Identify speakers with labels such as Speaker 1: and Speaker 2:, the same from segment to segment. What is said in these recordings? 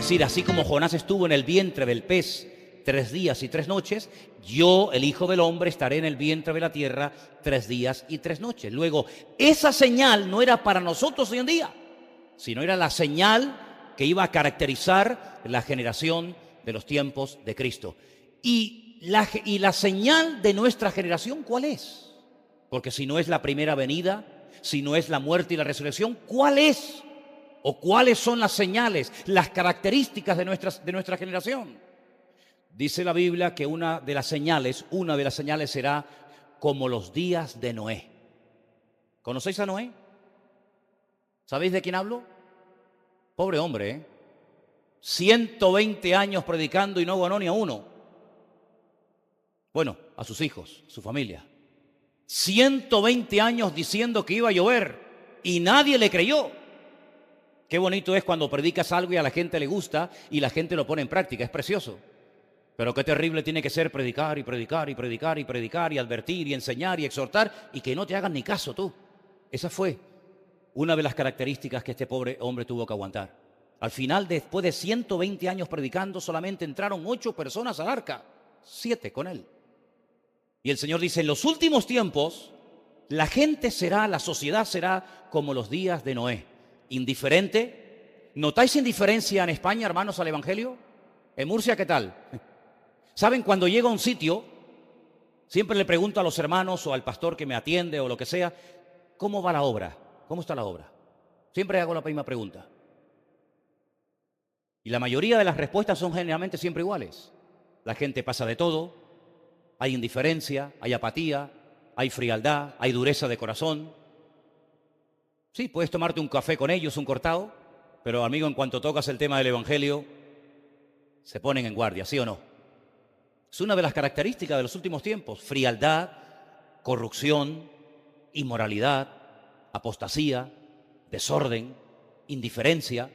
Speaker 1: decir, así como Jonás estuvo en el vientre del pez 3 días y 3 noches, yo, el Hijo del Hombre, estaré en el vientre de la tierra 3 días y 3 noches. Luego, esa señal no era para nosotros hoy en día, sino era la señal que iba a caracterizar la generación de los tiempos de Cristo. Y la señal de nuestra generación, ¿cuál es? Porque si no es la primera venida, si no es la muerte y la resurrección, ¿cuál es? ¿O cuáles son las señales, las características de nuestra generación? Dice la Biblia que una de las señales será como los días de Noé. ¿Conocéis a Noé? ¿Sabéis de quién hablo? Pobre hombre, ¿eh? 120 años predicando y no ganó ni a uno. Bueno, a sus hijos, su familia. 120 años diciendo que iba a llover y nadie le creyó. Qué bonito es cuando predicas algo y a la gente le gusta y la gente lo pone en práctica, es precioso. Pero qué terrible tiene que ser predicar y predicar y predicar y predicar y advertir y enseñar y exhortar y que no te hagan ni caso tú. Esa fue una de las características que este pobre hombre tuvo que aguantar. Al final, después de 120 años predicando, solamente entraron 8 personas al arca, 7 con él. Y el Señor dice, en los últimos tiempos, la sociedad será como los días de Noé. Indiferente. ¿Notáis indiferencia en España, hermanos, al Evangelio? ¿En Murcia qué tal? ¿Saben? Cuando llego a un sitio, siempre le pregunto a los hermanos o al pastor que me atiende o lo que sea, ¿cómo va la obra? ¿Cómo está la obra? Siempre hago la misma pregunta. Y la mayoría de las respuestas son generalmente siempre iguales. La gente pasa de todo, hay indiferencia, hay apatía, hay frialdad, hay dureza de corazón. Sí, puedes tomarte un café con ellos, un cortado, pero amigo, en cuanto tocas el tema del Evangelio, se ponen en guardia, ¿sí o no? Es una de las características de los últimos tiempos: frialdad, corrupción, inmoralidad, apostasía, desorden, indiferencia.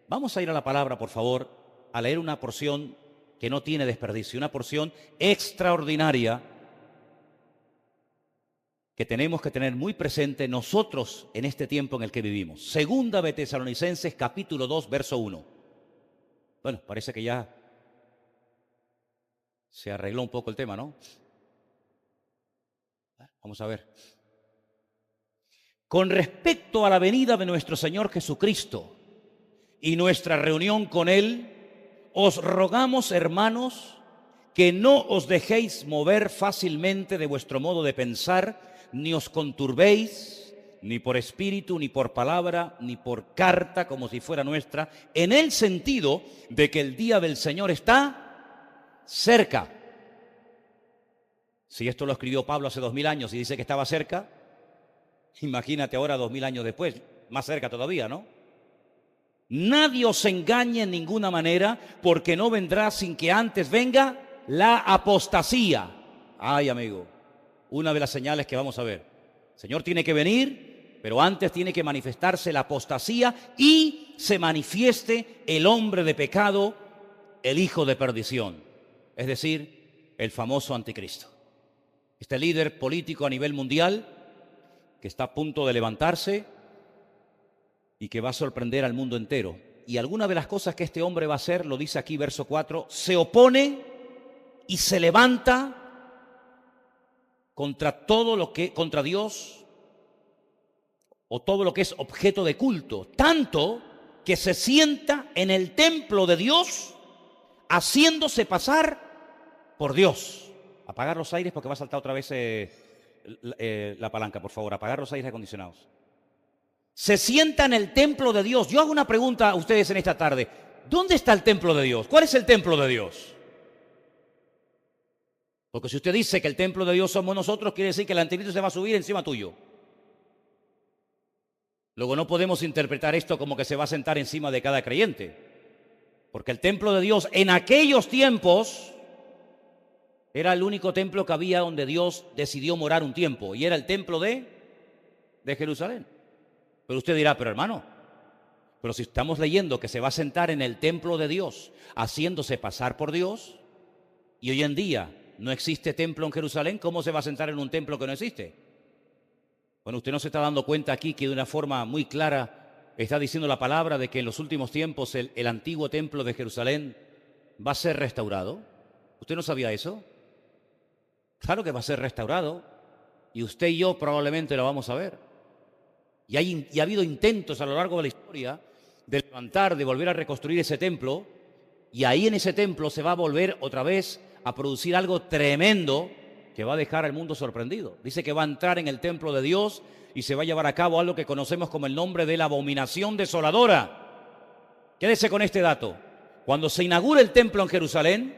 Speaker 1: Vamos a ir a la palabra, por favor, a leer una porción que no tiene desperdicio, una porción extraordinaria que tenemos que tener muy presente nosotros en este tiempo en el que vivimos. Segunda de Tesalonicenses, capítulo 2, verso 1. Bueno, parece que ya se arregló un poco el tema, ¿no? Vamos a ver. Con respecto a la venida de nuestro Señor Jesucristo y nuestra reunión con Él, os rogamos, hermanos, que no os dejéis mover fácilmente de vuestro modo de pensar, ni os conturbéis, ni por espíritu, ni por palabra, ni por carta, como si fuera nuestra, en el sentido de que el día del Señor está cerca. Si esto lo escribió Pablo hace 2000 años y dice que estaba cerca, imagínate ahora 2000 años después, más cerca todavía, ¿no? Nadie os engañe en ninguna manera, porque no vendrá sin que antes venga la apostasía. Ay, amigo, una de las señales que vamos a ver. El Señor tiene que venir, pero antes tiene que manifestarse la apostasía y se manifieste el hombre de pecado, el hijo de perdición, es decir, el famoso anticristo. Este líder político a nivel mundial que está a punto de levantarse y que va a sorprender al mundo entero. Y alguna de las cosas que este hombre va a hacer, lo dice aquí verso 4, se opone y se levanta contra contra Dios o todo lo que es objeto de culto, tanto que se sienta en el templo de Dios haciéndose pasar por Dios. Apagar los aires porque va a saltar otra vez la palanca, por favor, apagar los aires acondicionados. Se sienta en el templo de Dios. Yo hago una pregunta a ustedes en esta tarde. ¿Dónde está el templo de Dios? ¿Cuál es el templo de Dios? Porque si usted dice que el templo de Dios somos nosotros, quiere decir que el anticristo se va a subir encima tuyo. Luego no podemos interpretar esto como que se va a sentar encima de cada creyente. Porque el templo de Dios en aquellos tiempos era el único templo que había donde Dios decidió morar un tiempo. Y era el templo de Jerusalén. Pero usted dirá, pero hermano, pero si estamos leyendo que se va a sentar en el templo de Dios, haciéndose pasar por Dios, y hoy en día no existe templo en Jerusalén, ¿cómo se va a sentar en un templo que no existe? Bueno, usted no se está dando cuenta aquí que de una forma muy clara Está diciendo la palabra de que en los últimos tiempos el antiguo templo de Jerusalén va a ser restaurado. ¿Usted no sabía eso? Claro que va a ser restaurado y usted y yo probablemente lo vamos a ver. Y ha habido intentos a lo largo de la historia de levantar, de volver a reconstruir ese templo, y ahí en ese templo se va a volver otra vez a producir algo tremendo que va a dejar al mundo sorprendido. Dice que va a entrar en el templo de Dios y se va a llevar a cabo algo que conocemos como el nombre de la abominación desoladora. Quédese con este dato. Cuando se inaugure el templo en Jerusalén,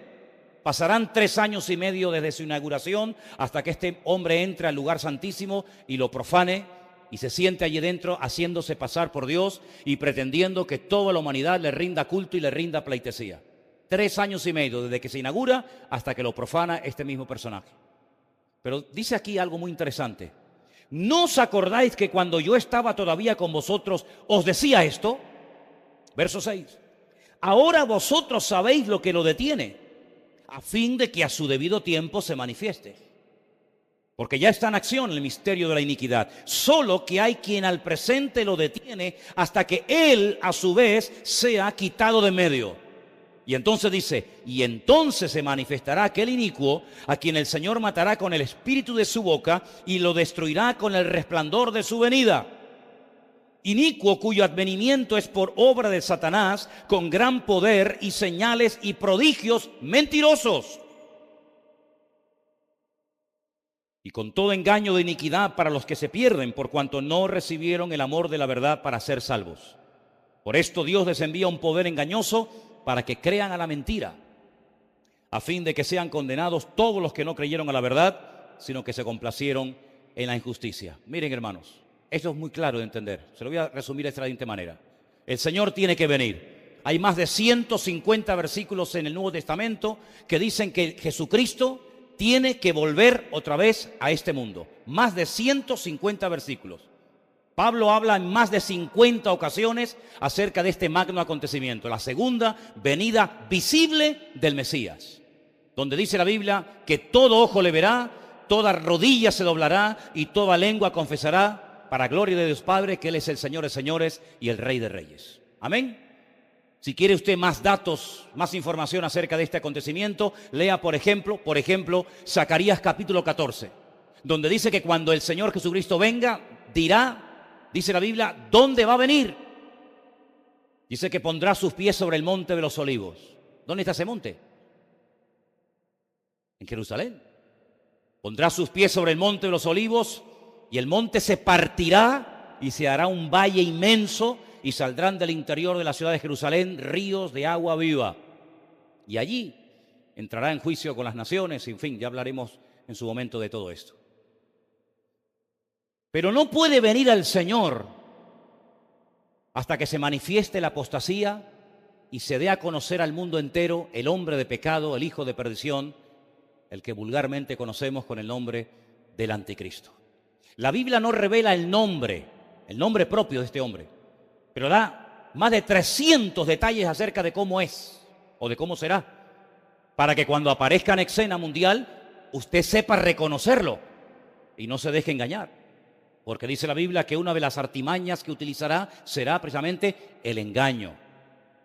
Speaker 1: pasarán 3 años y medio desde su inauguración hasta que este hombre entre al lugar santísimo y lo profane y se siente allí dentro haciéndose pasar por Dios y pretendiendo que toda la humanidad le rinda culto y le rinda pleitesía. 3 años y medio desde que se inaugura hasta que lo profana este mismo personaje. Pero dice aquí algo muy interesante. ¿No os acordáis que cuando yo estaba todavía con vosotros os decía esto? Verso 6. Ahora vosotros sabéis lo que lo detiene, a fin de que a su debido tiempo se manifieste. Porque ya está en acción el misterio de la iniquidad. Solo que hay quien al presente lo detiene hasta que él a su vez sea quitado de medio. Y entonces dice, y entonces se manifestará aquel inicuo a quien el Señor matará con el espíritu de su boca y lo destruirá con el resplandor de su venida. Inicuo cuyo advenimiento es por obra de Satanás, con gran poder y señales y prodigios mentirosos. Y con todo engaño de iniquidad para los que se pierden, por cuanto no recibieron el amor de la verdad para ser salvos. Por esto Dios les envía un poder engañoso para que crean a la mentira, a fin de que sean condenados todos los que no creyeron a la verdad, sino que se complacieron en la injusticia. Miren, hermanos, esto es muy claro de entender. Se lo voy a resumir de esta siguiente manera. El Señor tiene que venir. Hay más de 150 versículos en el Nuevo Testamento que dicen que Jesucristo tiene que volver otra vez a este mundo. Más de 150 versículos. Pablo habla en más de 50 ocasiones acerca de este magno acontecimiento, la segunda venida visible del Mesías, donde dice la Biblia que todo ojo le verá, toda rodilla se doblará y toda lengua confesará, para gloria de Dios Padre, que Él es el Señor de señores y el Rey de reyes. Amén. Si quiere usted más datos, más información acerca de este acontecimiento, lea por ejemplo, Zacarías capítulo 14, donde dice que cuando el Señor Jesucristo venga, dirá, dice la Biblia, ¿dónde va a venir? Dice que pondrá sus pies sobre el monte de los olivos. ¿Dónde está ese monte? En Jerusalén. Pondrá sus pies sobre el monte de los olivos y el monte se partirá y se hará un valle inmenso y saldrán del interior de la ciudad de Jerusalén ríos de agua viva. Y allí entrará en juicio con las naciones, en fin, ya hablaremos en su momento de todo esto. Pero no puede venir al Señor hasta que se manifieste la apostasía y se dé a conocer al mundo entero el hombre de pecado, el hijo de perdición, el que vulgarmente conocemos con el nombre del anticristo. La Biblia no revela el nombre propio de este hombre, pero da más de 300 detalles acerca de cómo es o de cómo será, para que cuando aparezca en escena mundial usted sepa reconocerlo y no se deje engañar. Porque dice la Biblia que una de las artimañas que utilizará será precisamente el engaño,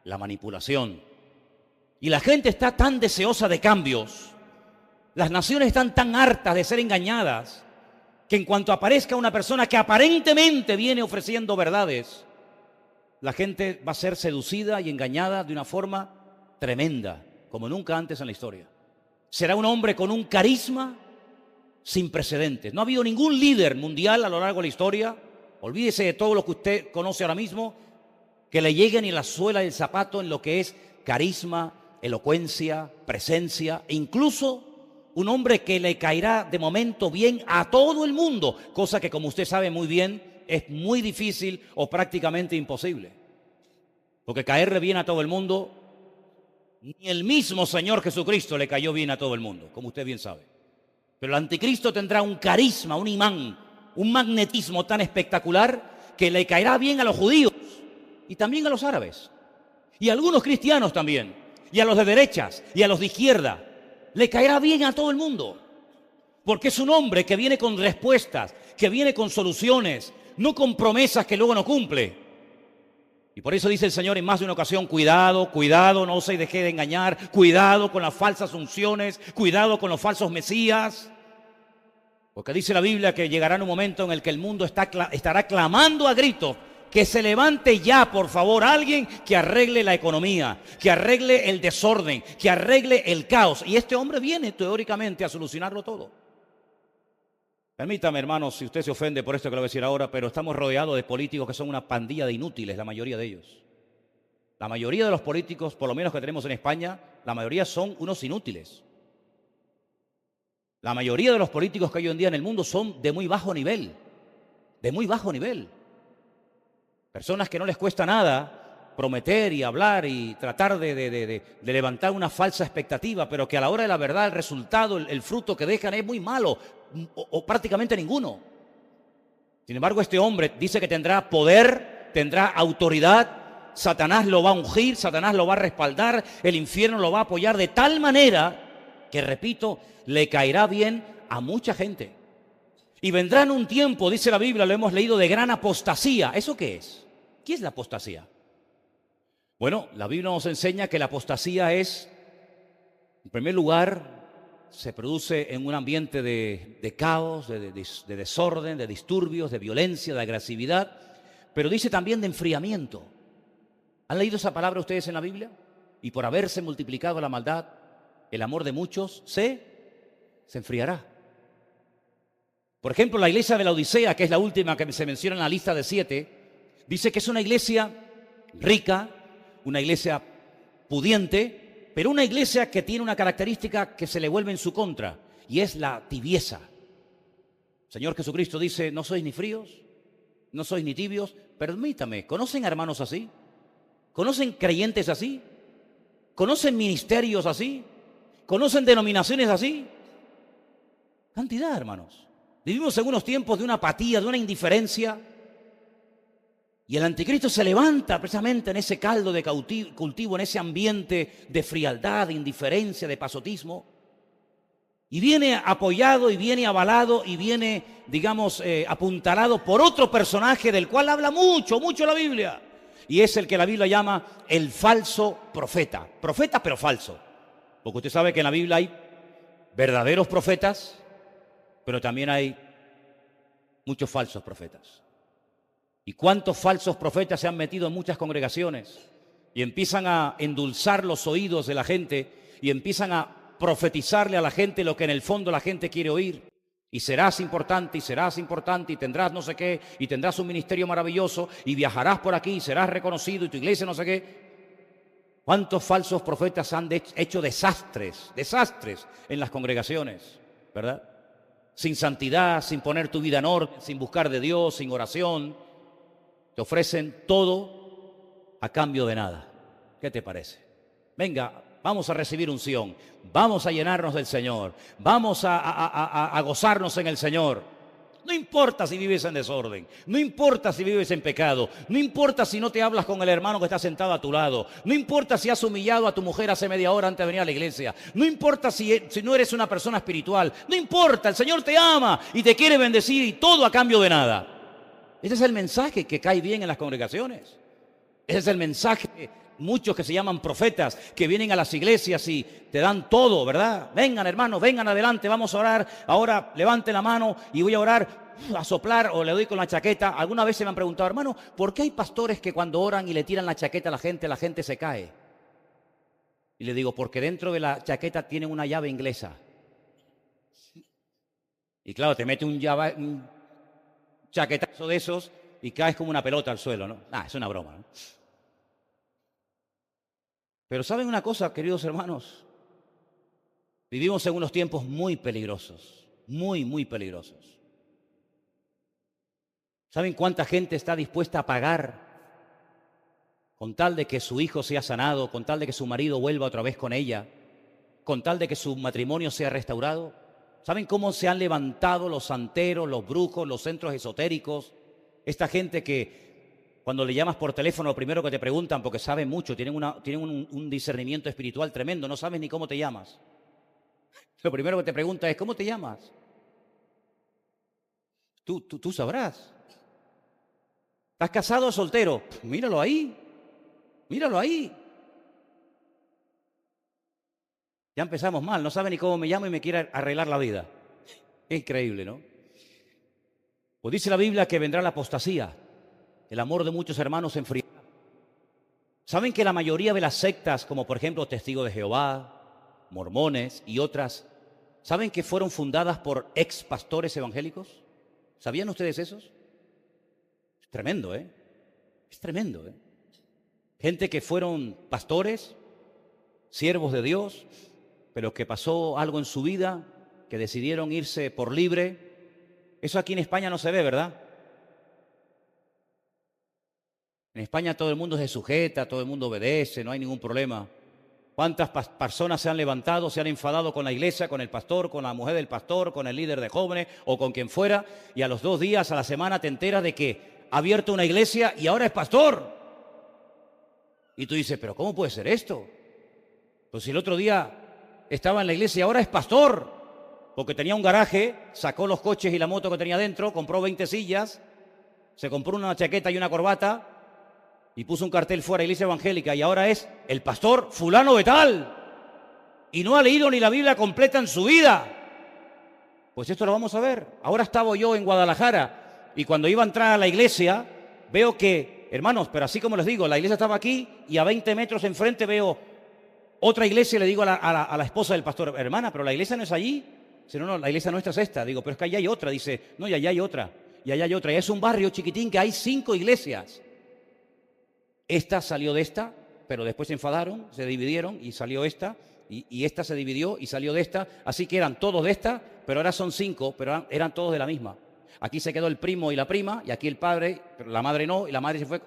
Speaker 1: la manipulación. Y la gente está tan deseosa de cambios, las naciones están tan hartas de ser engañadas, que en cuanto aparezca una persona que aparentemente viene ofreciendo verdades, la gente va a ser seducida y engañada de una forma tremenda, como nunca antes en la historia. Será un hombre con un carisma sin precedentes. No ha habido ningún líder mundial a lo largo de la historia, olvídese de todo lo que usted conoce ahora mismo, que le llegue ni la suela del zapato en lo que es carisma, elocuencia, presencia, e incluso un hombre que le caerá de momento bien a todo el mundo, cosa que, como usted sabe muy bien, es muy difícil o prácticamente imposible. Porque caerle bien a todo el mundo, ni el mismo Señor Jesucristo le cayó bien a todo el mundo, como usted bien sabe. Pero el anticristo tendrá un carisma, un imán, un magnetismo tan espectacular que le caerá bien a los judíos y también a los árabes y a algunos cristianos también, y a los de derechas y a los de izquierda. Le caerá bien a todo el mundo, porque es un hombre que viene con respuestas, que viene con soluciones, no con promesas que luego no cumple. Y por eso dice el Señor en más de una ocasión, cuidado, cuidado, no se deje de engañar, cuidado con las falsas unciones, cuidado con los falsos mesías. Porque dice la Biblia que llegará un momento en el que el mundo estará clamando a gritos que se levante ya, por favor, alguien que arregle la economía, que arregle el desorden, que arregle el caos. Y este hombre viene teóricamente a solucionarlo todo. Permítame, hermanos, si usted se ofende por esto que le voy a decir ahora, pero estamos rodeados de políticos que son una pandilla de inútiles, la mayoría de ellos. La mayoría de los políticos, por lo menos que tenemos en España, la mayoría son unos inútiles. La mayoría de los políticos que hay hoy en día en el mundo son de muy bajo nivel, de muy bajo nivel. Personas que no les cuesta nada prometer y hablar y tratar de levantar una falsa expectativa, pero que a la hora de la verdad el resultado, el fruto que dejan es muy malo o prácticamente ninguno. Sin embargo, este hombre dice que tendrá poder, tendrá autoridad, Satanás lo va a ungir, Satanás lo va a respaldar, el infierno lo va a apoyar de tal manera que, repito, le caerá bien a mucha gente. Y vendrá en un tiempo, dice la Biblia, lo hemos leído, de gran apostasía. ¿Eso qué es? ¿Qué es la apostasía? Bueno, la Biblia nos enseña que la apostasía es, en primer lugar, se produce en un ambiente de caos, de desorden, de disturbios, de violencia, de agresividad, pero dice también de enfriamiento. ¿Han leído esa palabra ustedes en la Biblia? Y por haberse multiplicado la maldad, el amor de muchos se enfriará. Por ejemplo, la iglesia de la Odisea, que es la última que se menciona en la lista de 7, dice que es una iglesia rica, una iglesia pudiente, pero una iglesia que tiene una característica que se le vuelve en su contra, y es la tibieza. El Señor Jesucristo dice, no sois ni fríos, no sois ni tibios. Permítame, ¿conocen hermanos así? ¿Conocen creyentes así? ¿Conocen ministerios así? ¿Conocen denominaciones así? Cantidad, hermanos. Vivimos en unos tiempos de una apatía, de una indiferencia. Y el anticristo se levanta precisamente en ese caldo de cultivo, en ese ambiente de frialdad, de indiferencia, de pasotismo. Y viene apoyado y viene avalado y viene, digamos, apuntalado por otro personaje del cual habla mucho, mucho la Biblia. Y es el que la Biblia llama el falso profeta. Profeta pero falso. Porque usted sabe que en la Biblia hay verdaderos profetas, pero también hay muchos falsos profetas. ¿Y cuántos falsos profetas se han metido en muchas congregaciones y empiezan a endulzar los oídos de la gente y empiezan a profetizarle a la gente lo que en el fondo la gente quiere oír? Y serás importante y tendrás no sé qué y tendrás un ministerio maravilloso y viajarás por aquí y serás reconocido y tu iglesia no sé qué. ¿Cuántos falsos profetas han hecho desastres en las congregaciones, verdad? Sin santidad, sin poner tu vida en orden, sin buscar de Dios, sin oración. Te ofrecen todo a cambio de nada. ¿Qué te parece? Venga, vamos a recibir unción, vamos a llenarnos del Señor, vamos a gozarnos en el Señor. No importa si vives en desorden, no importa si vives en pecado, no importa si no te hablas con el hermano que está sentado a tu lado, no importa si has humillado a tu mujer hace media hora antes de venir a la iglesia, no importa si no eres una persona espiritual, no importa, el Señor te ama y te quiere bendecir y todo a cambio de nada. Ese es el mensaje que cae bien en las congregaciones. Ese es el mensaje de muchos que se llaman profetas, que vienen a las iglesias y te dan todo, ¿verdad? Vengan, hermanos, vengan adelante, vamos a orar. Ahora levante la mano y voy a orar, a soplar o le doy con la chaqueta. Alguna vez se me han preguntado, hermano, ¿por qué hay pastores que cuando oran y le tiran la chaqueta a la gente se cae? Y le digo, porque dentro de la chaqueta tienen una llave inglesa. Y claro, te mete un chaquetazo de esos y caes como una pelota al suelo, ¿no? Es una broma, ¿no? Pero ¿saben una cosa, queridos hermanos? Vivimos en unos tiempos muy peligrosos, muy, muy peligrosos. ¿Saben cuánta gente está dispuesta a pagar con tal de que su hijo sea sanado, con tal de que su marido vuelva otra vez con ella, con tal de que su matrimonio sea restaurado? ¿Saben cómo se han levantado los santeros, los brujos, los centros esotéricos? Esta gente que cuando le llamas por teléfono lo primero que te preguntan, porque saben mucho, tienen un discernimiento espiritual tremendo, no sabes ni cómo te llamas. Lo primero que te pregunta es, ¿cómo te llamas? Tú sabrás. ¿Estás casado o soltero? Míralo ahí. Míralo ahí. Ya empezamos mal, no sabe ni cómo me llamo y me quiere arreglar la vida. Es increíble, ¿no? Pues dice la Biblia que vendrá la apostasía. El amor de muchos hermanos se enfriará. ¿Saben que la mayoría de las sectas, como por ejemplo Testigos de Jehová, Mormones y otras, ¿saben que fueron fundadas por ex pastores evangélicos? ¿Sabían ustedes esos? Es tremendo, ¿eh? Es tremendo, ¿eh? Gente que fueron pastores, siervos de Dios, pero que pasó algo en su vida, que decidieron irse por libre. Eso aquí en España no se ve, ¿verdad? En España todo el mundo se sujeta, todo el mundo obedece, no hay ningún problema. ¿Cuántas personas se han levantado, se han enfadado con la iglesia, con el pastor, con la mujer del pastor, con el líder de jóvenes o con quien fuera? Y a los 2 días, a la semana, te enteras de que ha abierto una iglesia y ahora es pastor. Y tú dices, ¿pero cómo puede ser esto? Pues si el otro día estaba en la iglesia y ahora es pastor. Porque tenía un garaje, sacó los coches y la moto que tenía dentro, compró 20 sillas, se compró una chaqueta y una corbata y puso un cartel fuera, iglesia evangélica, y ahora es el pastor fulano de tal. Y no ha leído ni la Biblia completa en su vida. Pues esto lo vamos a ver. Ahora estaba yo en Guadalajara y cuando iba a entrar a la iglesia, veo que, hermanos, pero así como les digo, la iglesia estaba aquí y a 20 metros enfrente veo otra iglesia y le digo a la esposa del pastor, hermana, pero la iglesia no es allí. Dice, no, la iglesia nuestra es esta. Digo, pero es que allá hay otra. Dice, no, y allá hay otra. Y allá hay otra. Y es un barrio chiquitín que hay 5 iglesias. Esta salió de esta, pero después se enfadaron, se dividieron y salió esta. Y esta se dividió y salió de esta. Así que eran todos de esta, pero ahora son 5, pero eran todos de la misma. Aquí se quedó el primo y la prima, y aquí el padre, pero la madre no, y la madre se fue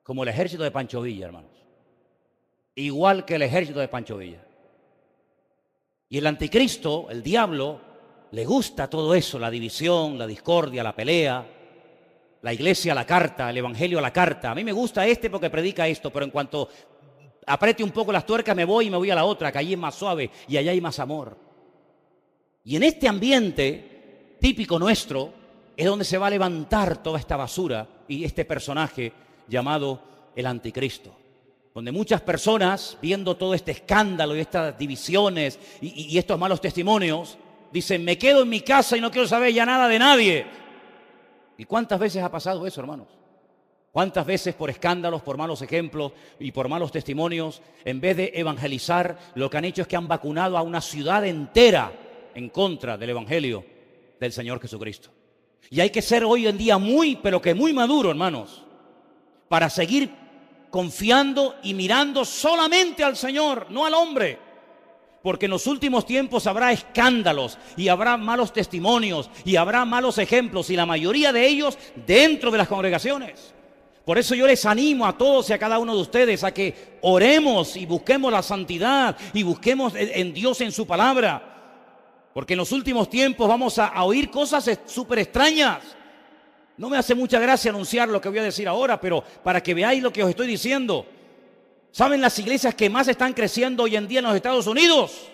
Speaker 1: como el ejército de Pancho Villa, hermanos. Igual que el ejército de Pancho Villa. Y el anticristo, el diablo, le gusta todo eso, la división, la discordia, la pelea, la iglesia a la carta, el evangelio a la carta. A mí me gusta porque predica esto, pero en cuanto apriete un poco las tuercas me voy a la otra, que allí es más suave y allá hay más amor. Y en este ambiente típico nuestro es donde se va a levantar toda esta basura y este personaje llamado el anticristo. Donde muchas personas, viendo todo este escándalo y estas divisiones y estos malos testimonios, dicen, me quedo en mi casa y no quiero saber ya nada de nadie. ¿Y cuántas veces ha pasado eso, hermanos? ¿Cuántas veces por escándalos, por malos ejemplos y por malos testimonios, en vez de evangelizar, lo que han hecho es que han vacunado a una ciudad entera en contra del evangelio del Señor Jesucristo? Y hay que ser hoy en día pero que muy maduro, hermanos, para seguir confiando y mirando solamente al Señor, no al hombre. Porque en los últimos tiempos habrá escándalos y habrá malos testimonios y habrá malos ejemplos y la mayoría de ellos dentro de las congregaciones. Por eso yo les animo a todos y a cada uno de ustedes a que oremos y busquemos la santidad y busquemos en Dios, en su palabra. Porque en los últimos tiempos vamos a oír cosas súper extrañas. No me hace mucha gracia anunciar lo que voy a decir ahora, pero para que veáis lo que os estoy diciendo. ¿Saben las iglesias que más están creciendo hoy en día en los Estados Unidos?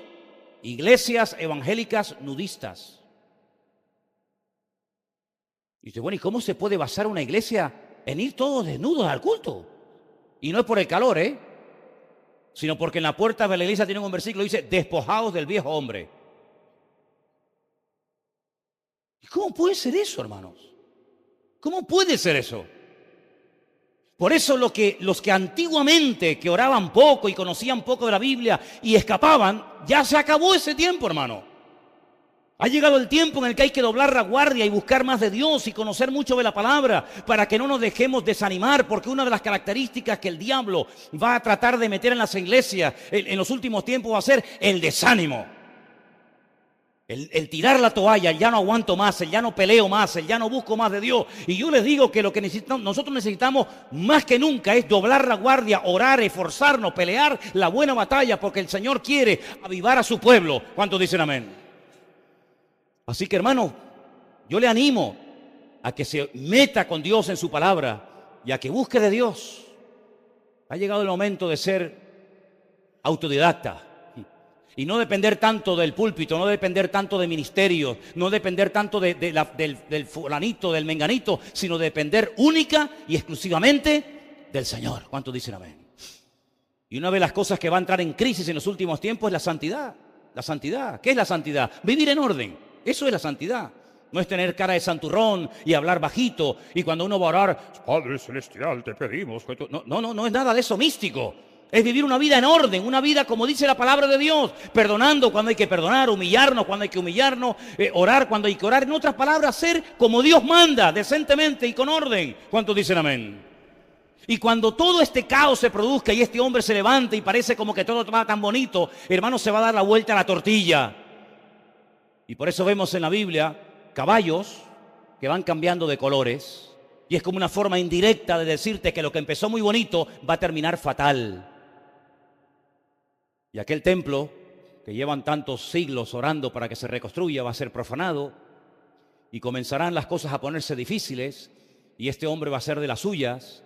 Speaker 1: Iglesias evangélicas nudistas. Y dice, bueno, ¿y cómo se puede basar una iglesia en ir todos desnudos al culto? Y no es por el calor, sino porque en la puerta de la iglesia tienen un versículo que dice, despojaos del viejo hombre. ¿Y cómo puede ser eso, hermanos? ¿Cómo puede ser eso? Por eso los que antiguamente que oraban poco y conocían poco de la Biblia y escapaban, ya se acabó ese tiempo, hermano. Ha llegado el tiempo en el que hay que doblar la guardia y buscar más de Dios y conocer mucho de la palabra para que no nos dejemos desanimar, porque una de las características que el diablo va a tratar de meter en las iglesias en los últimos tiempos va a ser el desánimo. El tirar la toalla, el ya no aguanto más, el ya no peleo más, el ya no busco más de Dios. Y yo les digo que lo que nosotros necesitamos más que nunca es doblar la guardia, orar, esforzarnos, pelear la buena batalla, porque el Señor quiere avivar a su pueblo. ¿Cuántos dicen amén? Así que, hermano, yo le animo a que se meta con Dios en su palabra y a que busque de Dios. Ha llegado el momento de ser autodidacta. Y no depender tanto del púlpito, no depender tanto de ministerios, no depender tanto del fulanito, del menganito, sino depender única y exclusivamente del Señor. ¿Cuántos dicen amén? Y una de las cosas que va a entrar en crisis en los últimos tiempos es la santidad. La santidad. ¿Qué es la santidad? Vivir en orden. Eso es la santidad. No es tener cara de santurrón y hablar bajito. Y cuando uno va a orar, Padre Celestial, te pedimos que tú... No es nada de eso místico. Es vivir una vida en orden, una vida como dice la palabra de Dios, perdonando cuando hay que perdonar, humillarnos cuando hay que humillarnos, orar cuando hay que orar. En otras palabras, ser como Dios manda, decentemente y con orden. ¿Cuántos dicen amén? Y cuando todo este caos se produzca y este hombre se levante y parece como que todo va tan bonito, hermano, se va a dar la vuelta a la tortilla. Y por eso vemos en la Biblia caballos que van cambiando de colores. Y es como una forma indirecta de decirte que lo que empezó muy bonito va a terminar fatal. Y aquel templo que llevan tantos siglos orando para que se reconstruya va a ser profanado y comenzarán las cosas a ponerse difíciles y este hombre va a ser de las suyas.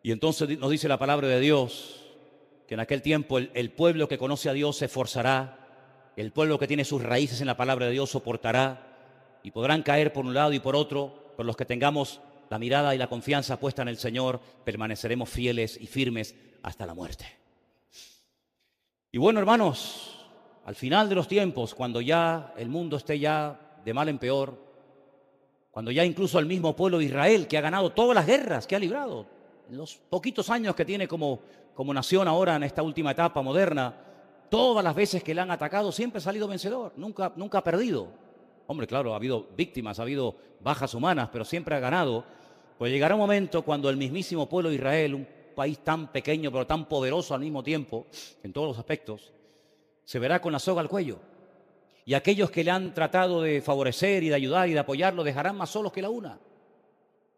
Speaker 1: Y entonces nos dice la palabra de Dios que en aquel tiempo el pueblo que conoce a Dios se esforzará, el pueblo que tiene sus raíces en la palabra de Dios soportará y podrán caer por un lado y por otro, pero los que tengamos la mirada y la confianza puesta en el Señor permaneceremos fieles y firmes hasta la muerte. Y bueno, hermanos, al final de los tiempos, cuando ya el mundo esté ya de mal en peor, cuando ya incluso el mismo pueblo de Israel, que ha ganado todas las guerras que ha librado, en los poquitos años que tiene como nación ahora en esta última etapa moderna, todas las veces que le han atacado siempre ha salido vencedor, nunca ha perdido. Hombre, claro, ha habido víctimas, ha habido bajas humanas, pero siempre ha ganado. Pues llegará un momento cuando el mismísimo pueblo de Israel, un país tan pequeño pero tan poderoso al mismo tiempo, en todos los aspectos, se verá con la soga al cuello. Y aquellos que le han tratado de favorecer y de ayudar y de apoyar lo dejarán más solos que la una.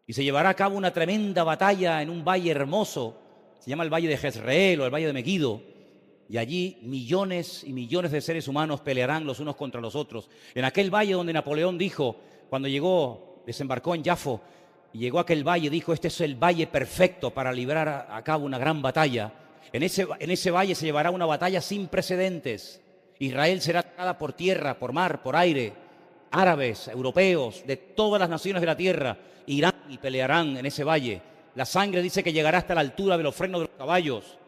Speaker 1: Y se llevará a cabo una tremenda batalla en un valle hermoso, se llama el Valle de Jezreel o el Valle de Megido, y allí millones y millones de seres humanos pelearán los unos contra los otros. En aquel valle donde Napoleón dijo, cuando llegó, desembarcó en Jafo, y llegó a aquel valle, dijo, este es el valle perfecto para librar a cabo una gran batalla. En ese valle se llevará una batalla sin precedentes. Israel será atacada por tierra, por mar, por aire. Árabes, europeos, de todas las naciones de la tierra, irán y pelearán en ese valle. La sangre dice que llegará hasta la altura de los frenos de los caballos.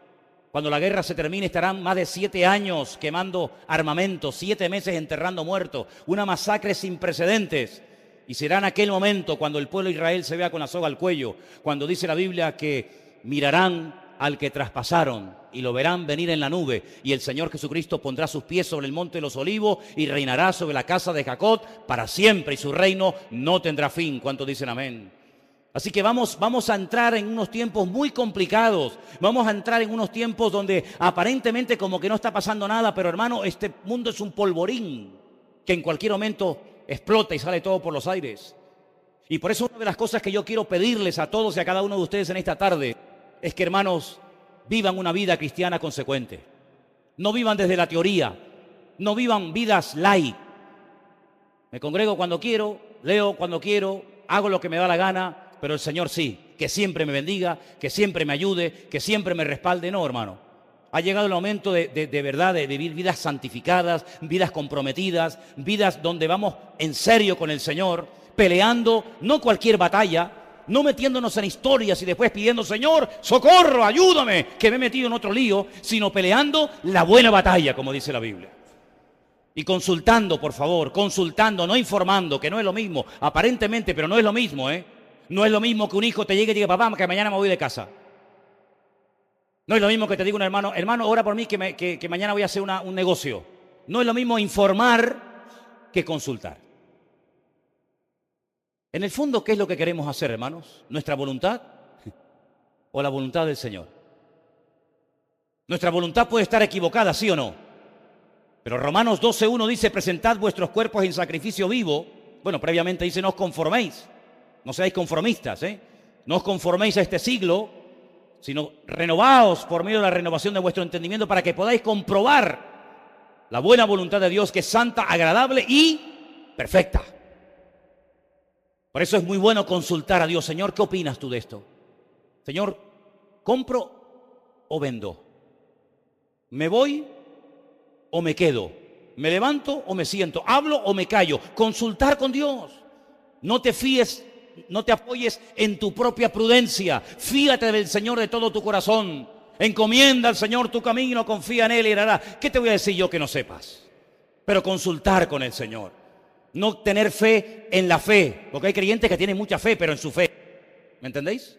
Speaker 1: Cuando la guerra se termine estarán más de 7 años quemando armamento, 7 meses enterrando muertos, una masacre sin precedentes. Y será en aquel momento cuando el pueblo de Israel se vea con la soga al cuello, cuando dice la Biblia que mirarán al que traspasaron y lo verán venir en la nube, y el Señor Jesucristo pondrá sus pies sobre el monte de los olivos y reinará sobre la casa de Jacob para siempre, y su reino no tendrá fin. ¿Cuántos dicen amén? Así que vamos a entrar en unos tiempos muy complicados, vamos a entrar en unos tiempos donde aparentemente como que no está pasando nada, pero hermano, este mundo es un polvorín que en cualquier momento explota y sale todo por los aires. Y por eso una de las cosas que yo quiero pedirles a todos y a cada uno de ustedes en esta tarde es que, hermanos, vivan una vida cristiana consecuente. No vivan desde la teoría, no vivan vidas light. Me congrego cuando quiero, leo cuando quiero, hago lo que me da la gana, pero el Señor sí, que siempre me bendiga, que siempre me ayude, que siempre me respalde. No, hermano. Ha llegado el momento de verdad de vivir vidas santificadas, vidas comprometidas, vidas donde vamos en serio con el Señor, peleando no cualquier batalla, no metiéndonos en historias y después pidiendo, Señor, socorro, ayúdame, que me he metido en otro lío, sino peleando la buena batalla, como dice la Biblia. Y consultando, por favor, consultando, no informando, que no es lo mismo, aparentemente, pero no es lo mismo, ¿eh? No es lo mismo que un hijo te llegue y diga, papá, que mañana me voy de casa. No es lo mismo que te diga un hermano, ora por mí que mañana voy a hacer un negocio. No es lo mismo informar que consultar. En el fondo, ¿qué es lo que queremos hacer, hermanos? ¿Nuestra voluntad o la voluntad del Señor? Nuestra voluntad puede estar equivocada, ¿sí o no? Pero Romanos 12:1 dice, presentad vuestros cuerpos en sacrificio vivo. Bueno, previamente dice, no os conforméis, no seáis conformistas, no os conforméis a este siglo, sino renovaos por medio de la renovación de vuestro entendimiento para que podáis comprobar la buena voluntad de Dios, que es santa, agradable y perfecta. Por eso es muy bueno consultar a Dios. Señor, ¿qué opinas tú de esto? Señor, ¿compro o vendo? ¿Me voy o me quedo? ¿Me levanto o me siento? ¿Hablo o me callo? Consultar con Dios. No te fíes no te apoyes en tu propia prudencia. Fíate del Señor de todo tu corazón. Encomienda al Señor tu camino, confía en Él y Él hará. ¿Qué te voy a decir yo que no sepas? Pero consultar con el Señor. No tener fe en la fe, porque hay creyentes que tienen mucha fe, pero en su fe. ¿Me entendéis?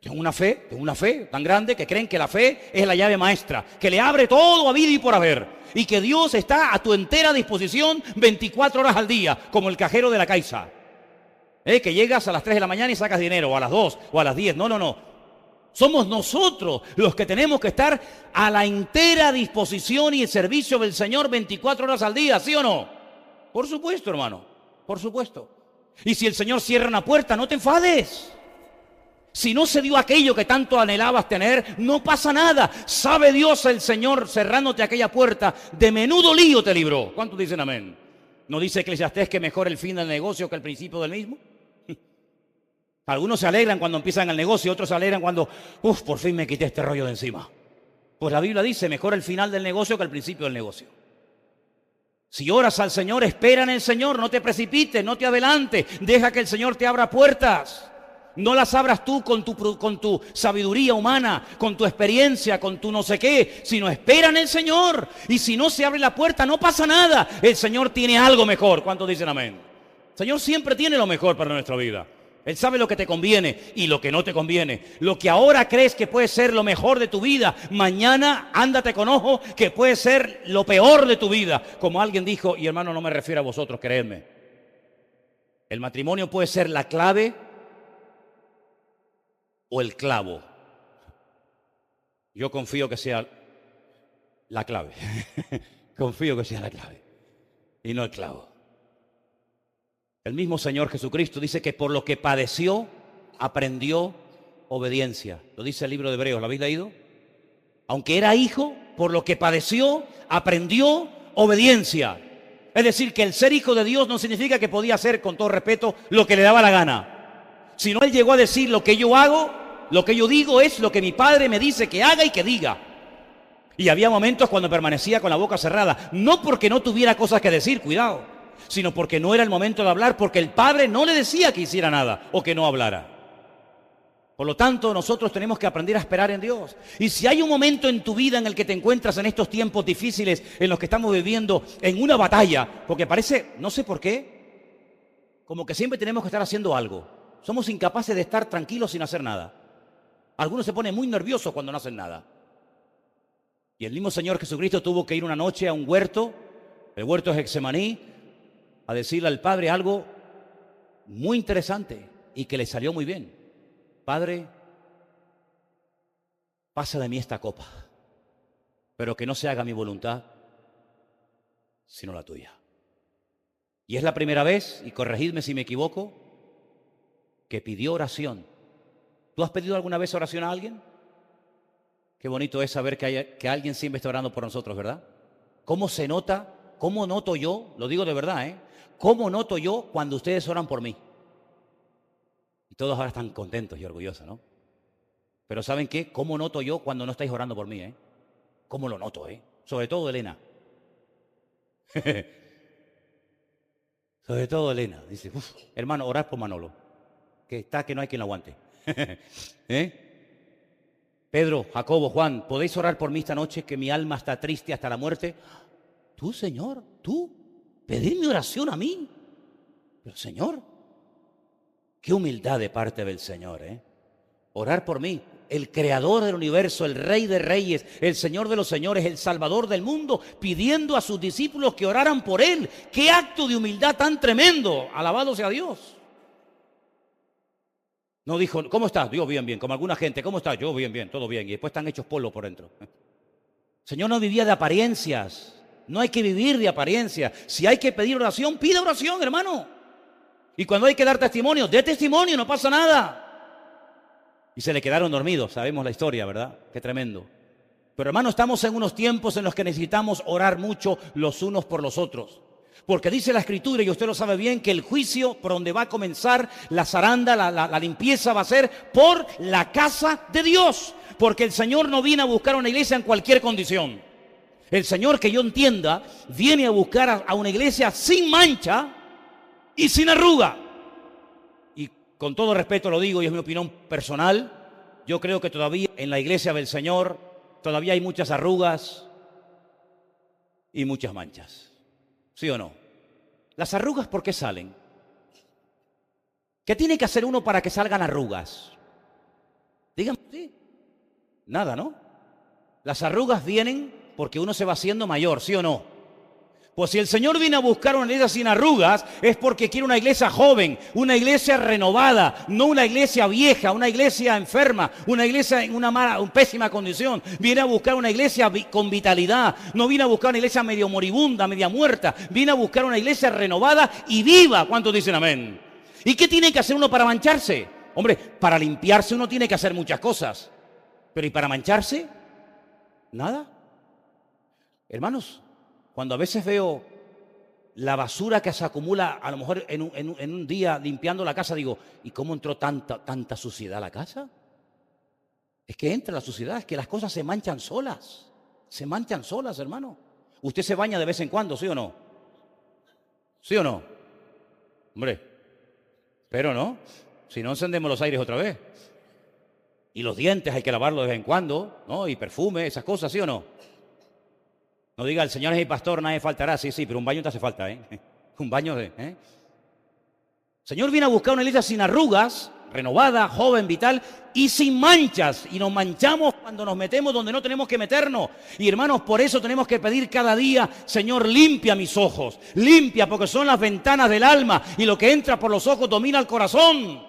Speaker 1: Tengo una fe tan grande que creen que la fe es la llave maestra, que le abre todo a vida y por haber, y que Dios está a tu entera disposición 24 horas al día, como el cajero de la Caixa. Que llegas a las 3 de la mañana y sacas dinero, o a las 2, o a las 10. No. Somos nosotros los que tenemos que estar a la entera disposición y el servicio del Señor 24 horas al día, ¿sí o no? Por supuesto, hermano, por supuesto. Y si el Señor cierra una puerta, no te enfades. Si no se dio aquello que tanto anhelabas tener, no pasa nada. Sabe Dios, el Señor, cerrándote aquella puerta, de menudo lío te libró. ¿Cuántos dicen amén? ¿No dice Eclesiastés que mejor el fin del negocio que el principio del mismo? Algunos se alegran cuando empiezan el negocio, otros se alegran cuando, por fin me quité este rollo de encima. Pues la Biblia dice, mejor el final del negocio que el principio del negocio. Si oras al Señor, espera en el Señor, no te precipites, no te adelantes, deja que el Señor te abra puertas. No las abras tú con tu sabiduría humana, con tu experiencia, con tu no sé qué, sino espera en el Señor. Y si no se abre la puerta, no pasa nada. El Señor tiene algo mejor. ¿Cuántos dicen amén? El Señor siempre tiene lo mejor para nuestra vida. Él sabe lo que te conviene y lo que no te conviene. Lo que ahora crees que puede ser lo mejor de tu vida, mañana ándate con ojo que puede ser lo peor de tu vida. Como alguien dijo, y hermano, no me refiero a vosotros, creedme. El matrimonio puede ser la clave o el clavo. Yo confío que sea la clave. Confío que sea la clave y no el clavo. El mismo Señor Jesucristo dice que por lo que padeció, aprendió obediencia. Lo dice el libro de Hebreos, ¿lo habéis leído? Aunque era hijo, por lo que padeció, aprendió obediencia. Es decir, que el ser hijo de Dios no significa que podía hacer, con todo respeto, lo que le daba la gana. Sino él llegó a decir, lo que yo hago, lo que yo digo es lo que mi Padre me dice que haga y que diga. Y había momentos cuando permanecía con la boca cerrada, no porque no tuviera cosas que decir, cuidado, sino porque no era el momento de hablar, porque el Padre no le decía que hiciera nada o que no hablara. Por lo tanto, nosotros tenemos que aprender a esperar en Dios. Y si hay un momento en tu vida en el que te encuentras en estos tiempos difíciles en los que estamos viviendo en una batalla, porque parece, no sé por qué, como que siempre tenemos que estar haciendo algo. Somos incapaces de estar tranquilos sin hacer nada. Algunos se ponen muy nerviosos cuando no hacen nada. Y el mismo Señor Jesucristo tuvo que ir una noche a un huerto, el huerto de Getsemaní, a decirle al Padre algo muy interesante y que le salió muy bien. Padre, pasa de mí esta copa, pero que no se haga mi voluntad, sino la tuya. Y es la primera vez, y corregidme si me equivoco, que pidió oración. ¿Tú has pedido alguna vez oración a alguien? Qué bonito es saber que alguien siempre está orando por nosotros, ¿verdad? ¿Cómo se nota? ¿Cómo noto yo? Lo digo de verdad, ¿cómo noto yo cuando ustedes oran por mí? Y todos ahora están contentos y orgullosos, ¿no? Pero ¿saben qué? ¿Cómo noto yo cuando no estáis orando por mí, ¿Cómo lo noto, Sobre todo Elena. Sobre todo Elena. Dice, hermano, orad por Manolo, que está que no hay quien lo aguante. Pedro, Jacobo, Juan, ¿podéis orar por mí esta noche que mi alma está triste hasta la muerte? Tú, Señor, tú, pedidme oración a mí. Pero, Señor, qué humildad de parte del Señor, Orar por mí, el creador del universo, el rey de reyes, el señor de los señores, el salvador del mundo, pidiendo a sus discípulos que oraran por él. ¡Qué acto de humildad tan tremendo! Alabado sea Dios. No dijo, ¿cómo estás? Yo bien, bien. Como alguna gente, ¿cómo estás? Yo bien, bien, todo bien. Y después están hechos polvo por dentro. El Señor no vivía de apariencias. No hay que vivir de apariencias. Si hay que pedir oración, pida oración, hermano. Y cuando hay que dar testimonio, dé testimonio, no pasa nada. Y se le quedaron dormidos, sabemos la historia, ¿verdad? Qué tremendo. Pero hermano, estamos en unos tiempos en los que necesitamos orar mucho los unos por los otros. Porque dice la Escritura, y usted lo sabe bien, que el juicio por donde va a comenzar la zaranda, la limpieza va a ser por la casa de Dios. Porque el Señor no viene a buscar una iglesia en cualquier condición. El Señor, que yo entienda, viene a buscar a una iglesia sin mancha y sin arruga. Y Con todo respeto lo digo y es mi opinión personal, yo creo que todavía en la iglesia del Señor todavía hay muchas arrugas y muchas manchas. ¿Sí o no? ¿Las arrugas por qué salen? ¿Qué tiene que hacer uno para que salgan arrugas? Díganme, ¿sí? Nada, ¿no? Las arrugas vienen porque uno se va haciendo mayor, ¿sí o no? Pues si el Señor viene a buscar una iglesia sin arrugas, es porque quiere una iglesia joven, una iglesia renovada, no una iglesia vieja, una iglesia enferma, una iglesia en una pésima condición. Viene a buscar una iglesia con vitalidad, no viene a buscar una iglesia medio moribunda, media muerta. Viene a buscar una iglesia renovada y viva. ¿Cuántos dicen amén? ¿Y qué tiene que hacer uno para mancharse? Hombre, para limpiarse uno tiene que hacer muchas cosas. Pero ¿y para mancharse? Nada. Hermanos, cuando a veces veo la basura que se acumula, a lo mejor en un día limpiando la casa, digo, ¿y cómo entró tanta suciedad a la casa? Es que entra la suciedad, es que las cosas se manchan solas. Se manchan solas, hermano. ¿Usted se baña de vez en cuando, sí o no? ¿Sí o no? Hombre, pero no. Si no, encendemos los aires otra vez. Y los dientes hay que lavarlos de vez en cuando, ¿no? Y perfume, esas cosas, ¿sí o no? No diga, el Señor es mi pastor, nadie faltará. Sí, pero un baño te hace falta, ¿eh? Un baño de... El Señor viene a buscar una iglesia sin arrugas, renovada, joven, vital y sin manchas. Y nos manchamos cuando nos metemos donde no tenemos que meternos. Y hermanos, por eso tenemos que pedir cada día, Señor, limpia mis ojos. Limpia, porque son las ventanas del alma. Y lo que entra por los ojos domina el corazón.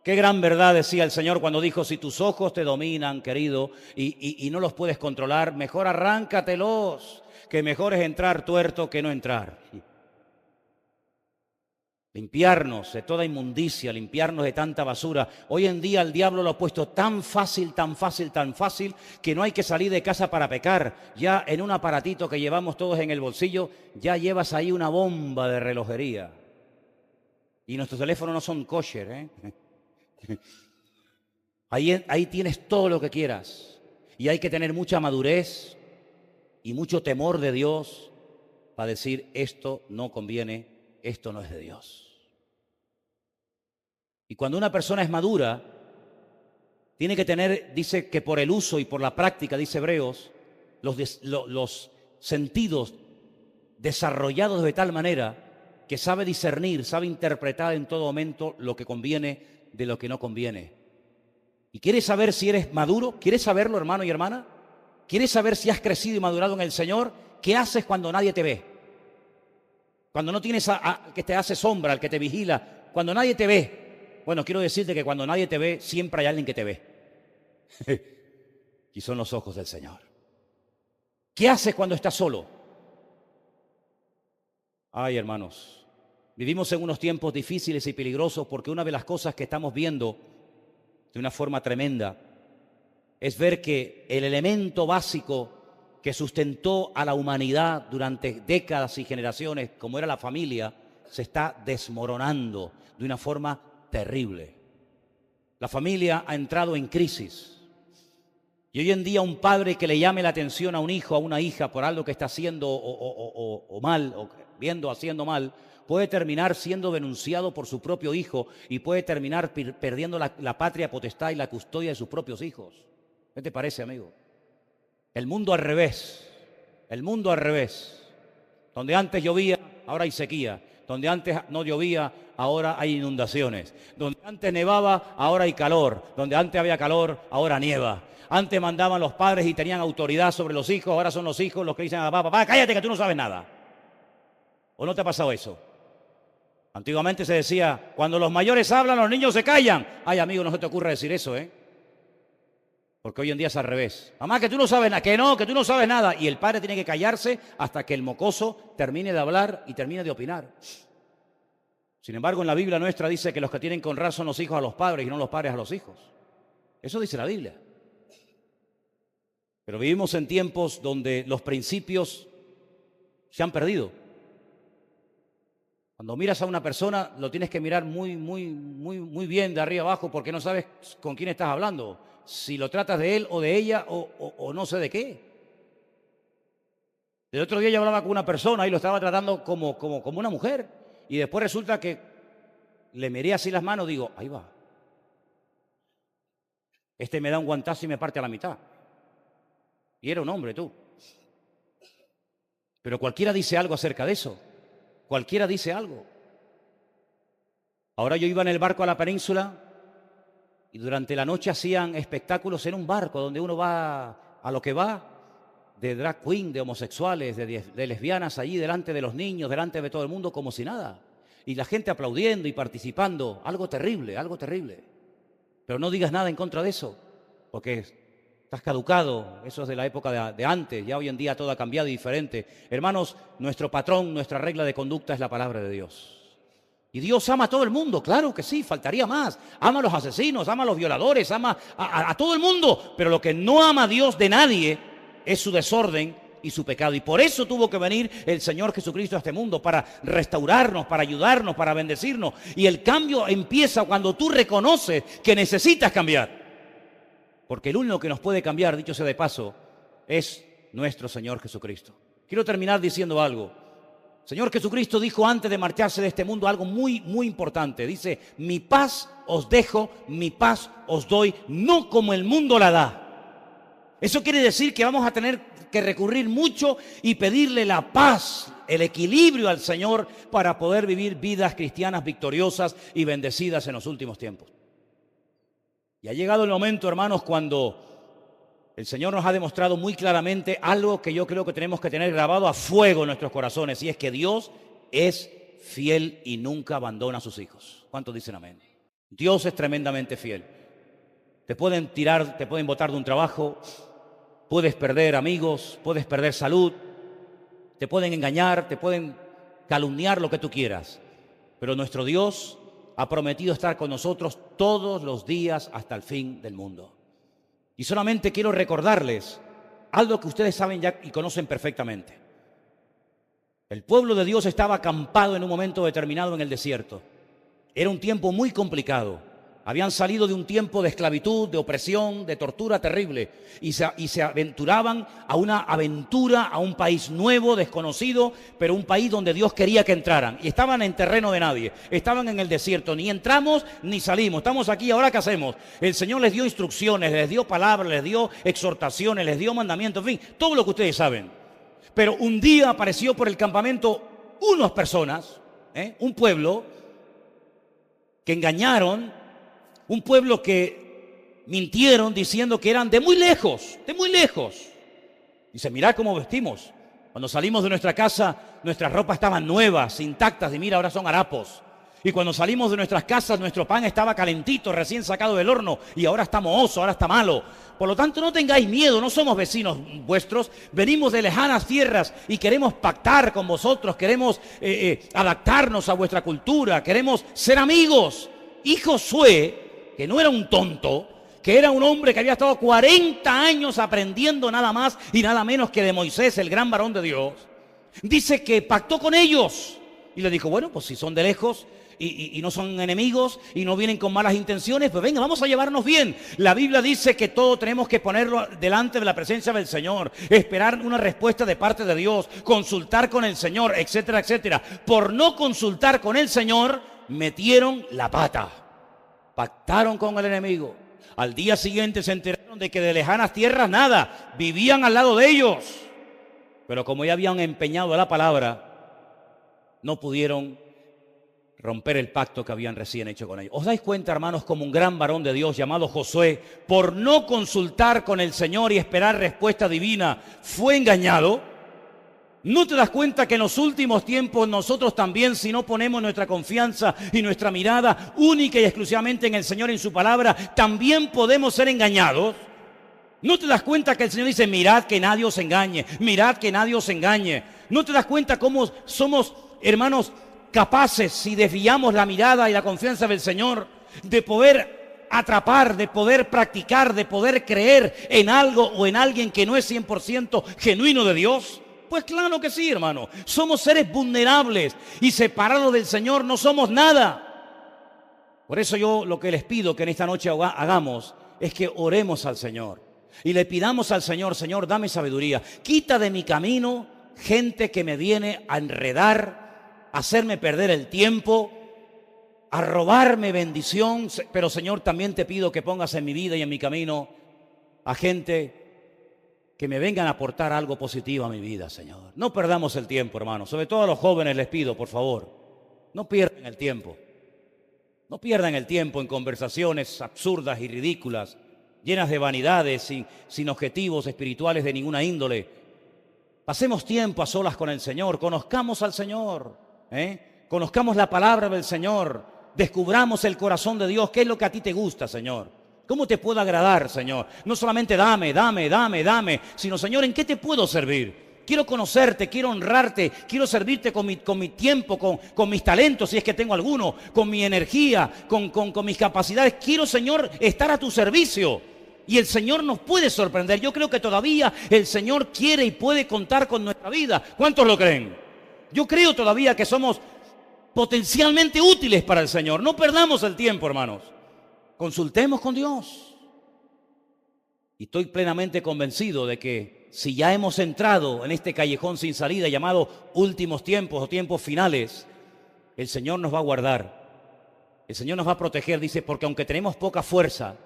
Speaker 1: Qué gran verdad decía el Señor cuando dijo, si tus ojos te dominan, querido, y no los puedes controlar, mejor arráncatelos, que mejor es entrar tuerto que no entrar. Limpiarnos de toda inmundicia, limpiarnos de tanta basura. Hoy en día el diablo lo ha puesto tan fácil, que no hay que salir de casa para pecar. Ya en un aparatito que llevamos todos en el bolsillo, ya llevas ahí una bomba de relojería. Y nuestros teléfonos no son kosher, ¿eh? Ahí tienes todo lo que quieras. Y hay que tener mucha madurez y mucho temor de Dios para decir, esto no conviene, esto no es de Dios. Y cuando una persona es madura, tiene que tener, dice que por el uso y por la práctica, dice Hebreos, los sentidos desarrollados de tal manera que sabe discernir, sabe interpretar en todo momento lo que conviene de lo que no conviene. ¿Y quieres saber si eres maduro? ¿Quieres saberlo, hermano y hermana? ¿Quieres saber si has crecido y madurado en el Señor? ¿Qué haces cuando nadie te ve? Cuando no tienes al que te hace sombra, al que te vigila, cuando nadie te ve. Bueno, quiero decirte que cuando nadie te ve, siempre hay alguien que te ve. Y son los ojos del Señor. ¿Qué haces cuando estás solo? Ay, hermanos, vivimos en unos tiempos difíciles y peligrosos porque una de las cosas que estamos viendo de una forma tremenda es ver que el elemento básico que sustentó a la humanidad durante décadas y generaciones, como era la familia, se está desmoronando de una forma terrible. La familia ha entrado en crisis. Y hoy en día un padre que le llame la atención a un hijo, a una hija, por algo que está haciendo o mal, o haciendo mal, puede terminar siendo denunciado por su propio hijo y puede terminar perdiendo la patria potestad y la custodia de sus propios hijos. ¿Qué te parece, amigo? El mundo al revés. El mundo al revés. Donde antes llovía, ahora hay sequía. Donde antes no llovía, ahora hay inundaciones. Donde antes nevaba, ahora hay calor. Donde antes había calor, ahora nieva. Antes mandaban los padres y tenían autoridad sobre los hijos, ahora son los hijos los que dicen a papá, cállate que tú no sabes nada. ¿O no te ha pasado eso? Antiguamente se decía, cuando los mayores hablan, los niños se callan. Ay, amigo, no se te ocurra decir eso, ¿eh? Porque hoy en día es al revés. Mamá, que tú no sabes nada, que tú no sabes nada. Y el padre tiene que callarse hasta que el mocoso termine de hablar y termine de opinar. Sin embargo, en la Biblia nuestra dice que los que tienen que honrar son los hijos a los padres y no los padres a los hijos. Eso dice la Biblia. Pero vivimos en tiempos donde los principios se han perdido. Cuando miras a una persona, lo tienes que mirar muy bien de arriba abajo porque no sabes con quién estás hablando. Si lo tratas de él o de ella o no sé de qué. El otro día yo hablaba con una persona y lo estaba tratando como una mujer. Y después resulta que Le miré así las manos, digo, ahí va. Este me da un guantazo y me parte a la mitad. Y era un hombre, tú. Pero cualquiera dice algo acerca de eso. Cualquiera dice algo. Ahora yo iba en el barco a la península y durante la noche hacían espectáculos en un barco donde uno va a lo que va, de drag queen, de homosexuales, de lesbianas allí delante de los niños, delante de todo el mundo como si nada. Y la gente aplaudiendo y participando. Algo terrible, algo terrible. Pero no digas nada en contra de eso, porque estás caducado. Eso es de la época de antes. Ya hoy en día todo ha cambiado y diferente. Hermanos, nuestro patrón, nuestra regla de conducta es la palabra de Dios. Y Dios ama a todo el mundo, claro que sí, faltaría más. Ama a los asesinos, ama a los violadores, ama a todo el mundo. Pero lo que no ama a Dios de nadie es su desorden y su pecado. Y por eso tuvo que venir el Señor Jesucristo a este mundo, para restaurarnos, para ayudarnos, para bendecirnos. Y el cambio empieza cuando tú reconoces que necesitas cambiar. Porque el único que nos puede cambiar, dicho sea de paso, es nuestro Señor Jesucristo. Quiero terminar diciendo algo. Señor Jesucristo dijo antes de marcharse de este mundo algo muy, muy importante. Dice, mi paz os dejo, mi paz os doy, no como el mundo la da. Eso quiere decir que vamos a tener que recurrir mucho y pedirle la paz, el equilibrio al Señor para poder vivir vidas cristianas victoriosas y bendecidas en los últimos tiempos. Y ha llegado el momento, hermanos, cuando el Señor nos ha demostrado muy claramente algo que yo creo que tenemos que tener grabado a fuego en nuestros corazones, y es que Dios es fiel y nunca abandona a sus hijos. ¿Cuántos dicen amén? Dios es tremendamente fiel. Te pueden tirar, te pueden botar de un trabajo, puedes perder amigos, puedes perder salud, te pueden engañar, te pueden calumniar, lo que tú quieras. Pero nuestro Dios ha prometido estar con nosotros todos los días hasta el fin del mundo. Y solamente quiero recordarles algo que ustedes saben ya y conocen perfectamente. El pueblo de Dios estaba acampado en un momento determinado en el desierto. Era un tiempo muy complicado. Habían salido de un tiempo de esclavitud, de opresión, de tortura terrible. Y se aventuraban a una aventura, a un país nuevo, desconocido, pero un país donde Dios quería que entraran. Y estaban en terreno de nadie. Estaban en el desierto. Ni entramos ni salimos. Estamos aquí, ¿ahora qué hacemos? El Señor les dio instrucciones, les dio palabras, les dio exhortaciones, les dio mandamientos, en fin, todo lo que ustedes saben. Pero un día apareció por el campamento unas personas, un pueblo, que engañaron. Un pueblo que mintieron diciendo que eran de muy lejos, de muy lejos. Dice, mirad cómo vestimos. Cuando salimos de nuestra casa, nuestras ropas estaban nuevas, intactas, y mira, ahora son harapos. Y cuando salimos de nuestras casas, nuestro pan estaba calentito, recién sacado del horno, y ahora está mohoso, ahora está malo. Por lo tanto, no tengáis miedo, no somos vecinos vuestros, venimos de lejanas tierras y queremos pactar con vosotros, queremos adaptarnos a vuestra cultura, queremos ser amigos. Y Josué, que no era un tonto, que era un hombre que había estado 40 años aprendiendo nada más y nada menos que de Moisés, el gran varón de Dios, dice que pactó con ellos y le dijo, bueno, pues si son de lejos y no son enemigos y no vienen con malas intenciones, pues venga, vamos a llevarnos bien. La Biblia dice que todo tenemos que ponerlo delante de la presencia del Señor, esperar una respuesta de parte de Dios, consultar con el Señor, etcétera, etcétera. Por no consultar con el Señor, metieron la pata. Pactaron con el enemigo. Al día siguiente se enteraron de que de lejanas tierras nada, vivían al lado de ellos. Pero como ya habían empeñado la palabra, no pudieron romper el pacto que habían recién hecho con ellos. ¿Os dais cuenta, hermanos, como un gran varón de Dios llamado Josué, por no consultar con el Señor y esperar respuesta divina, fue engañado? ¿No te das cuenta que en los últimos tiempos nosotros también, si no ponemos nuestra confianza y nuestra mirada única y exclusivamente en el Señor y en su palabra, también podemos ser engañados? ¿No te das cuenta que el Señor dice, mirad que nadie os engañe, mirad que nadie os engañe? ¿No te das cuenta cómo somos, hermanos, capaces, si desviamos la mirada y la confianza del Señor, de poder atrapar, de poder practicar, de poder creer en algo o en alguien que no es 100% genuino de Dios? Pues claro que sí, hermano. Somos seres vulnerables y separados del Señor no somos nada. Por eso yo lo que les pido que en esta noche hagamos es que oremos al Señor y le pidamos al Señor, Señor, dame sabiduría. Quita de mi camino gente que me viene a enredar, a hacerme perder el tiempo, a robarme bendición, pero Señor, también te pido que pongas en mi vida y en mi camino a gente que me vengan a aportar algo positivo a mi vida, Señor. No perdamos el tiempo, hermanos. Sobre todo a los jóvenes les pido, por favor, no pierdan el tiempo. No pierdan el tiempo en conversaciones absurdas y ridículas, llenas de vanidades, sin objetivos espirituales de ninguna índole. Pasemos tiempo a solas con el Señor, conozcamos al Señor, conozcamos la palabra del Señor, descubramos el corazón de Dios. ¿Qué es lo que a ti te gusta, Señor? ¿Cómo te puedo agradar, Señor? No solamente dame, sino, Señor, ¿en qué te puedo servir? Quiero conocerte, quiero honrarte, quiero servirte con mi tiempo, con mis talentos, si es que tengo alguno, con mi energía, con mis capacidades. Quiero, Señor, estar a tu servicio. Y el Señor nos puede sorprender. Yo creo que todavía el Señor quiere y puede contar con nuestra vida. ¿Cuántos lo creen? Yo creo todavía que somos potencialmente útiles para el Señor. No perdamos el tiempo, hermanos. Consultemos con Dios. Y estoy plenamente convencido de que si ya hemos entrado en este callejón sin salida llamado últimos tiempos o tiempos finales, el Señor nos va a guardar. El Señor nos va a proteger, dice, porque aunque tenemos poca fuerza,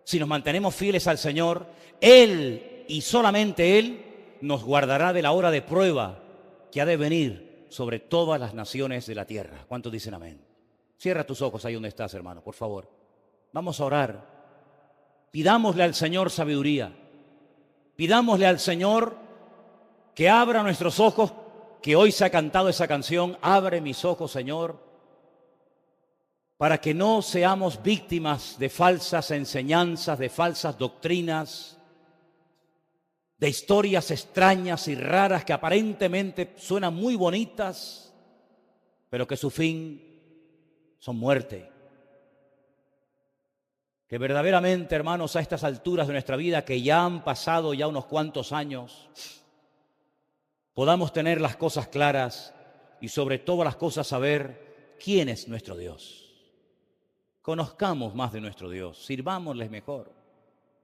Speaker 1: si nos mantenemos fieles al Señor, Él y solamente Él nos guardará de la hora de prueba que ha de venir sobre todas las naciones de la tierra. ¿Cuántos dicen amén? Cierra tus ojos ahí donde estás, hermano, por favor. Vamos a orar. Pidámosle al Señor sabiduría. Pidámosle al Señor que abra nuestros ojos, que hoy se ha cantado esa canción, abre mis ojos, Señor, para que no seamos víctimas de falsas enseñanzas, de falsas doctrinas, de historias extrañas y raras que aparentemente suenan muy bonitas, pero que su fin son muerte. Que verdaderamente, hermanos, a estas alturas de nuestra vida, que ya han pasado ya unos cuantos años, podamos tener las cosas claras y sobre todas las cosas saber quién es nuestro Dios. Conozcamos más de nuestro Dios, sirvámosle mejor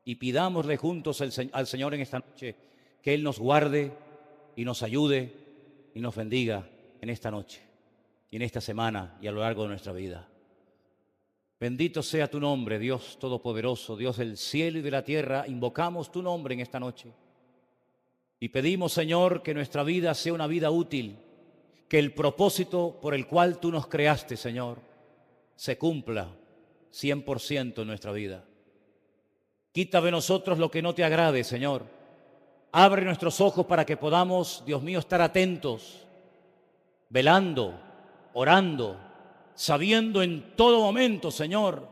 Speaker 1: y pidámosle juntos al Señor en esta noche que Él nos guarde y nos ayude y nos bendiga en esta noche y en esta semana y a lo largo de nuestra vida. Bendito sea tu nombre, Dios Todopoderoso, Dios del cielo y de la tierra. Invocamos tu nombre en esta noche y pedimos, Señor, que nuestra vida sea una vida útil, que el propósito por el cual tú nos creaste, Señor, se cumpla 100% en nuestra vida. Quita de nosotros lo que no te agrade, Señor. Abre nuestros ojos para que podamos, Dios mío, estar atentos, velando, orando, sabiendo en todo momento, Señor,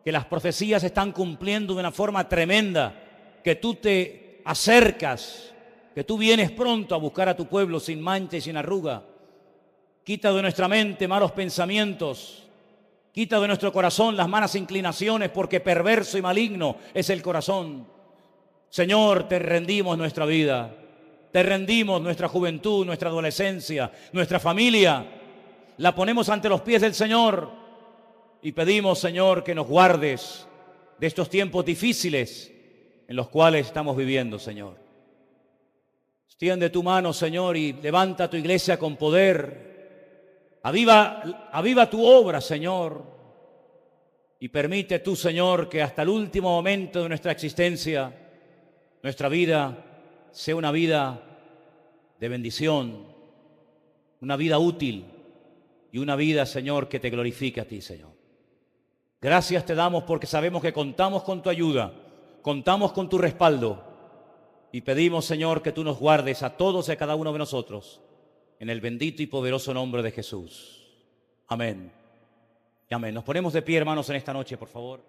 Speaker 1: que las profecías se están cumpliendo de una forma tremenda, que tú te acercas, que tú vienes pronto a buscar a tu pueblo sin mancha y sin arruga. Quita de nuestra mente malos pensamientos, quita de nuestro corazón las malas inclinaciones, porque perverso y maligno es el corazón. Señor, te rendimos nuestra vida, te rendimos nuestra juventud, nuestra adolescencia, nuestra familia. La ponemos ante los pies del Señor y pedimos, Señor, que nos guardes de estos tiempos difíciles en los cuales estamos viviendo, Señor. Extiende tu mano, Señor, y levanta tu iglesia con poder. Aviva tu obra, Señor, y permite tú, Señor, que hasta el último momento de nuestra existencia, nuestra vida sea una vida de bendición, una vida útil, y una vida, Señor, que te glorifique a ti, Señor. Gracias te damos porque sabemos que contamos con tu ayuda, contamos con tu respaldo y pedimos, Señor, que tú nos guardes a todos y a cada uno de nosotros en el bendito y poderoso nombre de Jesús. Amén. Y amén. Nos ponemos de pie, hermanos, en esta noche, por favor.